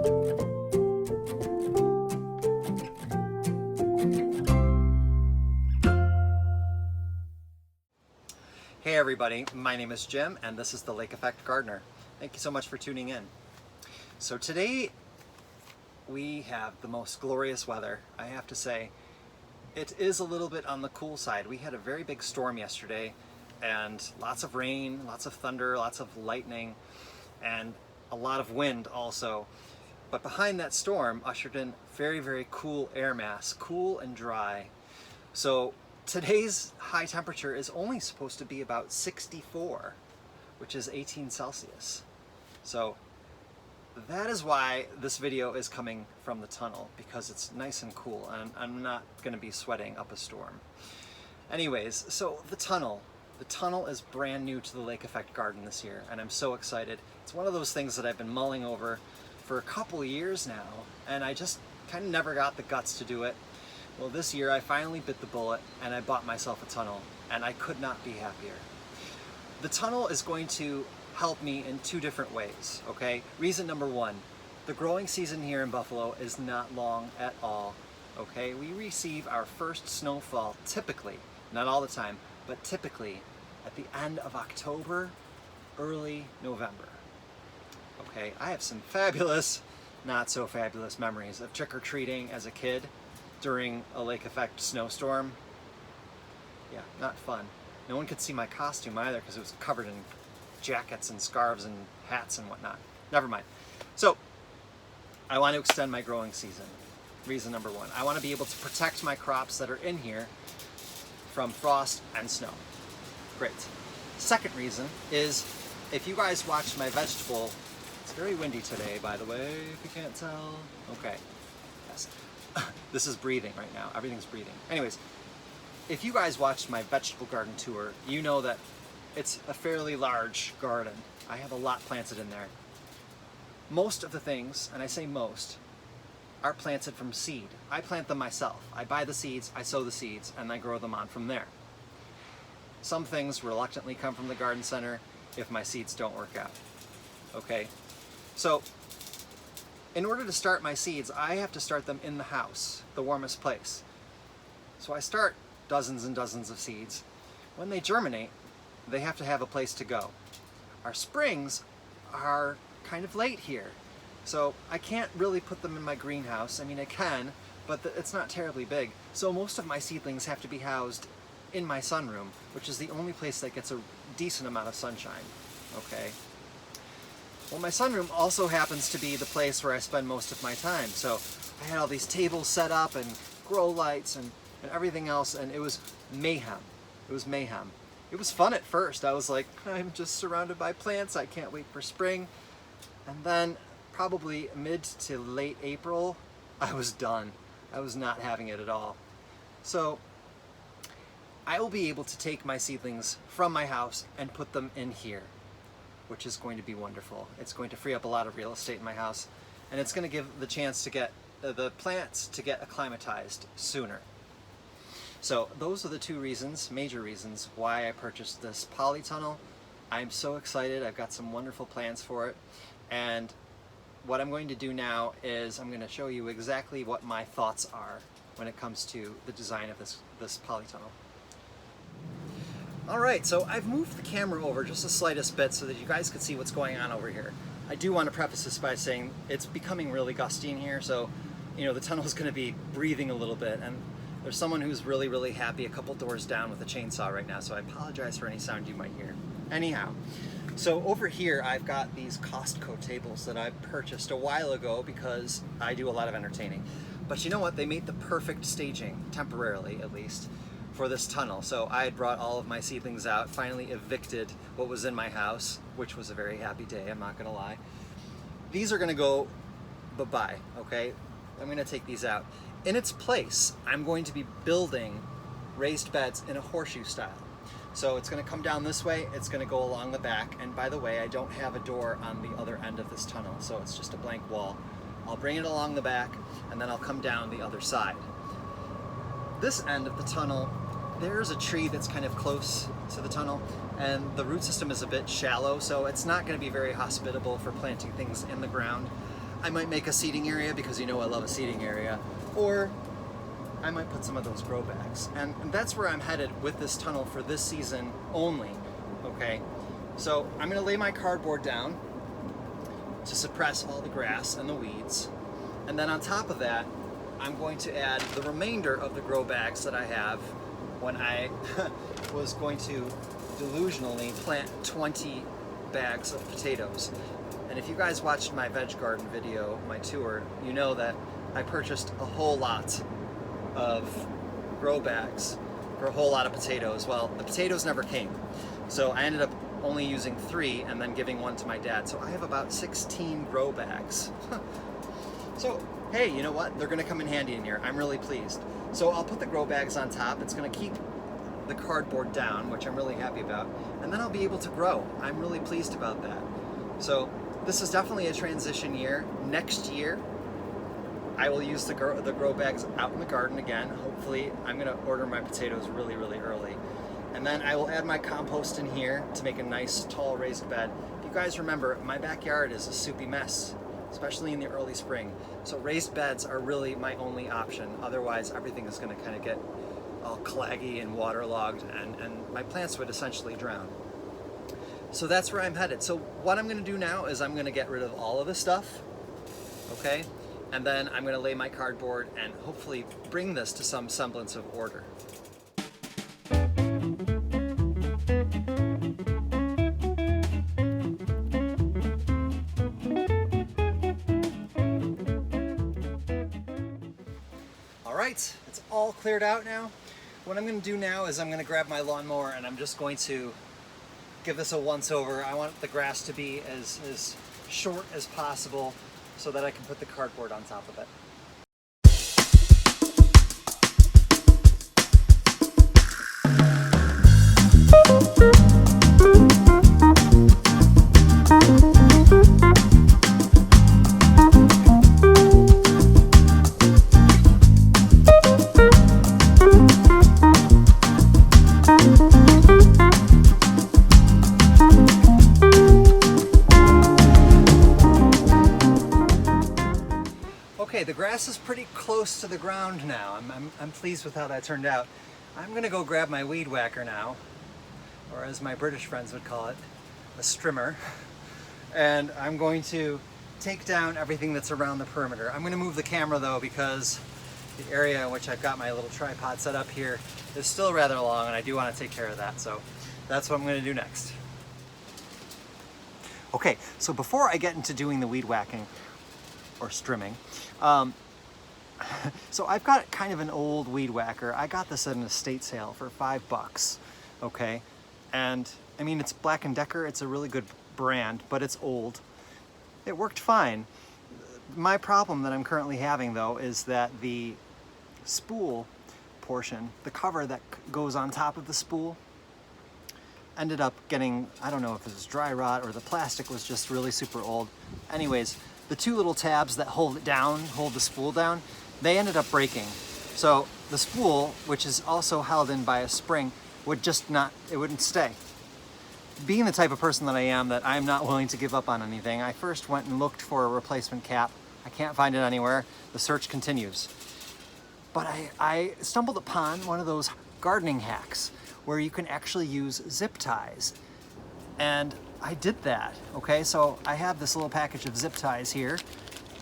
Hey everybody, my name is Jim and this is the Lake Effect Gardener. Thank you so much for tuning in. So today we have the most glorious weather. I have to say, it is a little bit on the cool side. We had a very big storm yesterday and lots of rain, lots of thunder, lots of lightning, and a lot of wind also. But behind that storm ushered in very, very cool air mass, cool and dry. So today's high temperature is only supposed to be about 64, which is 18 Celsius. So that is why this video is coming from the tunnel, because it's nice and cool and I'm not going to be sweating up a storm. Anyways, so the tunnel is brand new to the Lake Effect Garden this year and I'm so excited. It's one of those things that I've been mulling over for a couple of years now and I just kind of never got the guts to do it. Well, this year I finally bit the bullet and I bought myself a tunnel and I could not be happier. The tunnel is going to help me in two different ways, okay? Reason number one, the growing season here in Buffalo is not long at all, okay? We receive our first snowfall typically, not all the time, but typically at the end of October, early November, okay? I have some fabulous, not so fabulous memories of trick-or-treating as a kid during a Lake Effect snowstorm. Yeah, not fun. No one could see my costume either because it was covered in jackets and scarves and hats and whatnot. Never mind. So, I want to extend my growing season. Reason number one. I want to be able to protect my crops that are in here from frost and snow. Great. Second reason is, if you guys watched my vegetable, it's very windy today, by the way, if you can't tell. Okay. Yes. This is breathing right now. Everything's breathing. Anyways, if you guys watched my vegetable garden tour, you know that it's a fairly large garden. I have a lot planted in there. Most of the things, and I say most, are planted from seed. I plant them myself. I buy the seeds, I sow the seeds, and I grow them on from there. Some things reluctantly come from the garden center if my seeds don't work out. Okay? So, in order to start my seeds, I have to start them in the house, the warmest place. So I start dozens and dozens of seeds. When they germinate, they have to have a place to go. Our springs are kind of late here, so I can't really put them in my greenhouse. I mean, I can, but it's not terribly big. So most of my seedlings have to be housed in my sunroom, which is the only place that gets a decent amount of sunshine, okay? Well, my sunroom also happens to be the place where I spend most of my time. So I had all these tables set up and grow lights and everything else, and it was mayhem. It was mayhem. It was fun at first. I was like, I'm just surrounded by plants. I can't wait for spring. And then probably mid to late April, I was done. I was not having it at all. So I will be able to take my seedlings from my house and put them in here, which is going to be wonderful. It's going to free up a lot of real estate in my house, and it's going to give the chance to get the plants to get acclimatized sooner. So those are the two reasons, major reasons, why I purchased this polytunnel. I'm so excited. I've got some wonderful plans for it, and what I'm going to do now is I'm going to show you exactly what my thoughts are when it comes to the design of this polytunnel. Alright, so I've moved the camera over just the slightest bit so that you guys can see what's going on over here. I do want to preface this by saying it's becoming really gusty in here, so you know the tunnel is going to be breathing a little bit, and there's someone who's really, really happy a couple doors down with a chainsaw right now, so I apologize for any sound you might hear. Anyhow, so over here I've got these Costco tables that I purchased a while ago because I do a lot of entertaining. But you know what? They made the perfect staging, temporarily at least, for this tunnel. So I had brought all of my seedlings out, finally evicted what was in my house, which was a very happy day, I'm not gonna lie. These are gonna go bye-bye, okay? I'm gonna take these out. In its place, I'm going to be building raised beds in a horseshoe style. So it's gonna come down this way, it's gonna go along the back, and by the way, I don't have a door on the other end of this tunnel, so it's just a blank wall. I'll bring it along the back, and then I'll come down the other side. This end of the tunnel, there's a tree that's kind of close to the tunnel, and the root system is a bit shallow, so it's not going to be very hospitable for planting things in the ground. I might make a seating area because you know I love a seating area, or I might put some of those grow bags. And that's where I'm headed with this tunnel for this season only, okay? So I'm gonna lay my cardboard down to suppress all the grass and the weeds. And then on top of that, I'm going to add the remainder of the grow bags that I have when I was going to delusionally plant 20 bags of potatoes. And if you guys watched my veg garden video, my tour, you know that I purchased a whole lot of grow bags for a whole lot of potatoes. Well, the potatoes never came. So I ended up only using 3 and then giving 1 to my dad. So I have about 16 grow bags. So, hey, you know what? They're gonna come in handy in here. I'm really pleased. So I'll put the grow bags on top. It's gonna keep the cardboard down, which I'm really happy about. And then I'll be able to grow. I'm really pleased about that. So this is definitely a transition year. Next year, I will use the grow bags out in the garden again. Hopefully, I'm gonna order my potatoes really, really early. And then I will add my compost in here to make a nice, tall, raised bed. If you guys remember, my backyard is a soupy mess, especially in the early spring. So raised beds are really my only option. Otherwise, everything is gonna kind of get all claggy and waterlogged, and my plants would essentially drown. So that's where I'm headed. So what I'm gonna do now is I'm gonna get rid of all of this stuff, okay? And then I'm gonna lay my cardboard and hopefully bring this to some semblance of order. All right, it's all cleared out now. What I'm gonna do now is I'm gonna grab my lawnmower and I'm just going to give this a once over. I want the grass to be as short as possible so that I can put the cardboard on top of it. Okay, the grass is pretty close to the ground now. I'm pleased with how that turned out. I'm gonna go grab my weed whacker now, or as my British friends would call it, a strimmer. And I'm going to take down everything that's around the perimeter. I'm gonna move the camera though because the area in which I've got my little tripod set up here is still rather long and I do wanna take care of that. So that's what I'm gonna do next. Okay, so before I get into doing the weed whacking, or strimming. So I've got kind of an old weed whacker. I got this at an estate sale for $5, okay? And I mean, it's Black & Decker, it's a really good brand, but it's old. It worked fine. My problem that I'm currently having though is that the spool portion, the cover that goes on top of the spool, ended up getting, I don't know if it was dry rot or the plastic was just really super old. Anyways, the 2 little tabs that hold it down, hold the spool down, they ended up breaking. So the spool, which is also held in by a spring, would just not, it wouldn't stay. Being the type of person that I am, that I'm not willing to give up on anything, I first went and looked for a replacement cap. I can't find it anywhere. The search continues. But I stumbled upon one of those gardening hacks where you can actually use zip ties. And I did that, okay? So I have this little package of zip ties here,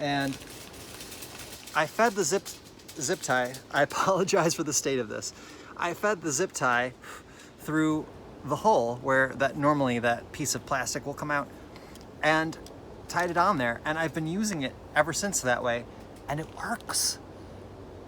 and I fed the zip tie, I apologize for the state of this. I fed the zip tie through the hole where normally that piece of plastic will come out, and tied it on there, and I've been using it ever since that way, and it works.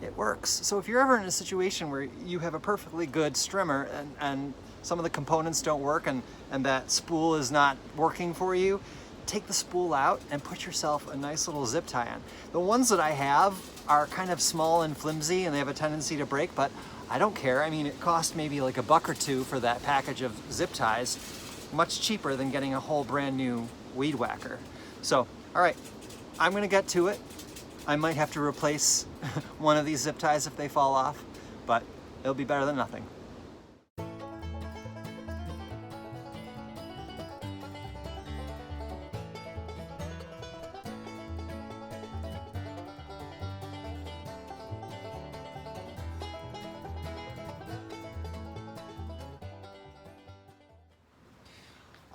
It works. So if you're ever in a situation where you have a perfectly good strimmer and some of the components don't work and that spool is not working for you, take the spool out and put yourself a nice little zip tie on. The ones that I have are kind of small and flimsy and they have a tendency to break, but I don't care. I mean, it cost maybe like $1 or $2 for that package of zip ties, much cheaper than getting a whole brand new weed whacker. So, all right, I'm gonna get to it. I might have to replace one of these zip ties if they fall off, but it'll be better than nothing.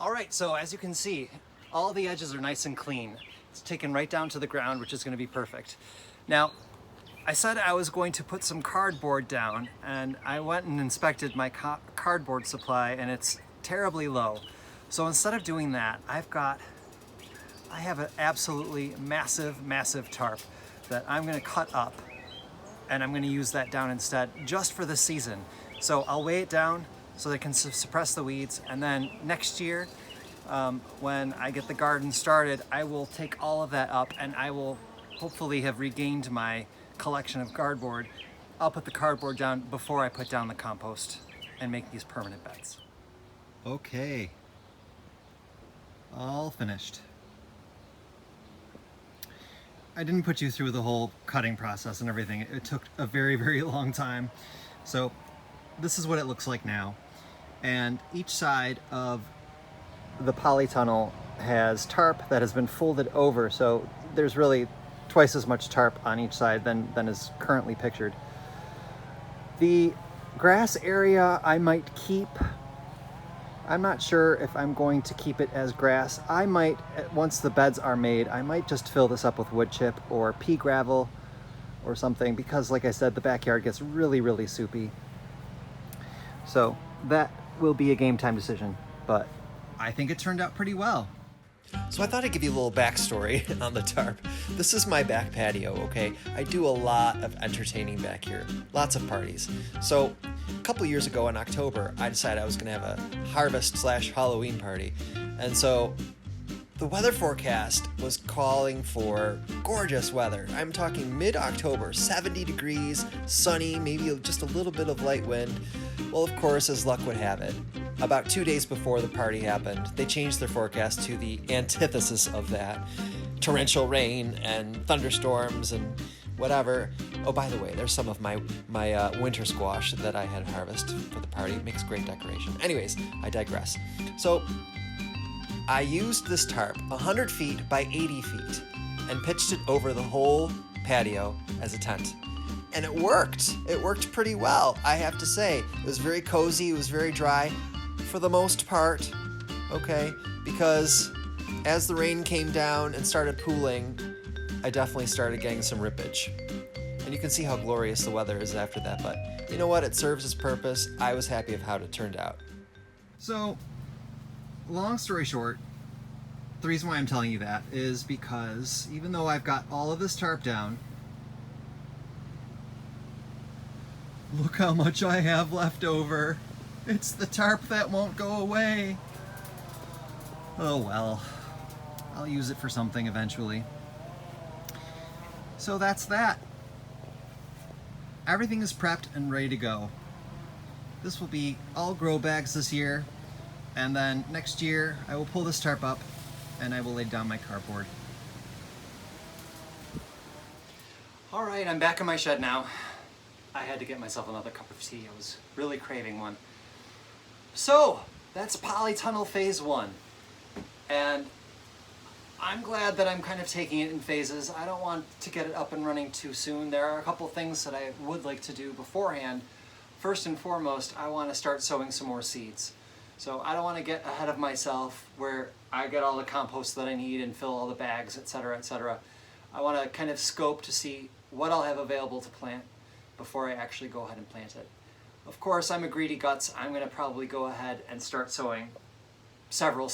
All right, so as you can see, all the edges are nice and clean. It's taken right down to the ground, which is going to be perfect. Now, I said I was going to put some cardboard down, and I went and inspected my cardboard supply, and it's terribly low. So instead of doing that, I have an absolutely massive tarp that I'm going to cut up, and I'm going to use that down instead just for the season. So I'll weigh it down so they can suppress the weeds, and then next year when I get the garden started, I will take all of that up, and I will hopefully have regained my collection of cardboard. I'll put the cardboard down before I put down the compost and make these permanent beds. Okay, all finished. I didn't put you through the whole cutting process and everything. It took a very long time. So this is what it looks like now. And each side of the polytunnel has tarp that has been folded over, so there's really twice as much tarp on each side than is currently pictured. The grass area I might keep. I'm not sure if I'm going to keep it as grass. I might, once the beds are made, I might just fill this up with wood chip or pea gravel or something, because like I said, the backyard gets really soupy. So that will be a game time decision, but I think it turned out pretty well. So I thought I'd give you a little backstory on the tarp. This is my back patio, okay? I do a lot of entertaining back here, lots of parties. So a couple years ago in October, I decided I was gonna have a harvest/Halloween party. And so the weather forecast was calling for gorgeous weather. I'm talking mid-October, 70 degrees, sunny, maybe just a little bit of light wind. Well, of course, as luck would have it, about 2 days before the party happened, they changed their forecast to the antithesis of that. Torrential rain and thunderstorms and whatever. Oh, by the way, there's some of my winter squash that I had harvested for the party. It makes great decoration. Anyways, I digress. So I used this tarp 100 feet by 80 feet and pitched it over the whole patio as a tent. And it worked. It worked pretty well, I have to say. It was very cozy, it was very dry for the most part, okay? Because as the rain came down and started pooling, I definitely started getting some rippage. And you can see how glorious the weather is after that, but you know what? It serves its purpose. I was happy of how it turned out. So, long story short, the reason why I'm telling you that is because even though I've got all of this tarp down, look how much I have left over. It's the tarp that won't go away. Oh well, I'll use it for something eventually. So that's that. Everything is prepped and ready to go. This will be all grow bags this year, and then next year I will pull this tarp up and I will lay down my cardboard. All right, I'm back in my shed now. I had to get myself another cup of tea. I was really craving one. So that's Polytunnel Phase 1. And I'm glad that I'm kind of taking it in phases. I don't want to get it up and running too soon. There are a couple things that I would like to do beforehand. First and foremost, I want to start sowing some more seeds. So I don't want to get ahead of myself where I get all the compost that I need and fill all the bags, etc., etc. I want to kind of scope to see what I'll have available to plant before I actually go ahead and plant it. Of course, I'm a greedy guts. I'm going to probably go ahead and start sowing several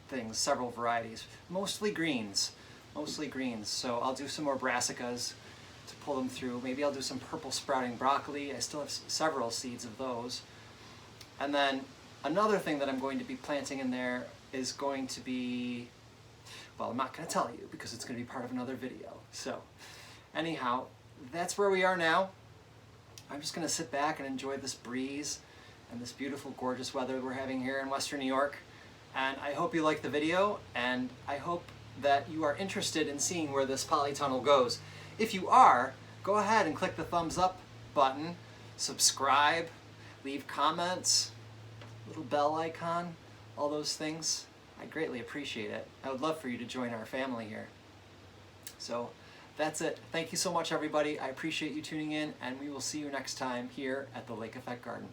things, several varieties, mostly greens. So I'll do some more brassicas to pull them through. Maybe I'll do some purple sprouting broccoli. I still have several seeds of those. And then another thing that I'm going to be planting in there is going to be, well, I'm not going to tell you because it's going to be part of another video. So anyhow, that's where we are now. I'm just going to sit back and enjoy this breeze and this beautiful, gorgeous weather we're having here in Western New York. And I hope you like the video, and I hope that you are interested in seeing where this polytunnel goes. If you are, go ahead and click the thumbs up button, subscribe, leave comments, little bell icon, all those things. I greatly appreciate it. I would love for you to join our family here. So that's it. Thank you so much, everybody. I appreciate you tuning in, and we will see you next time here at the Lake Effect Garden.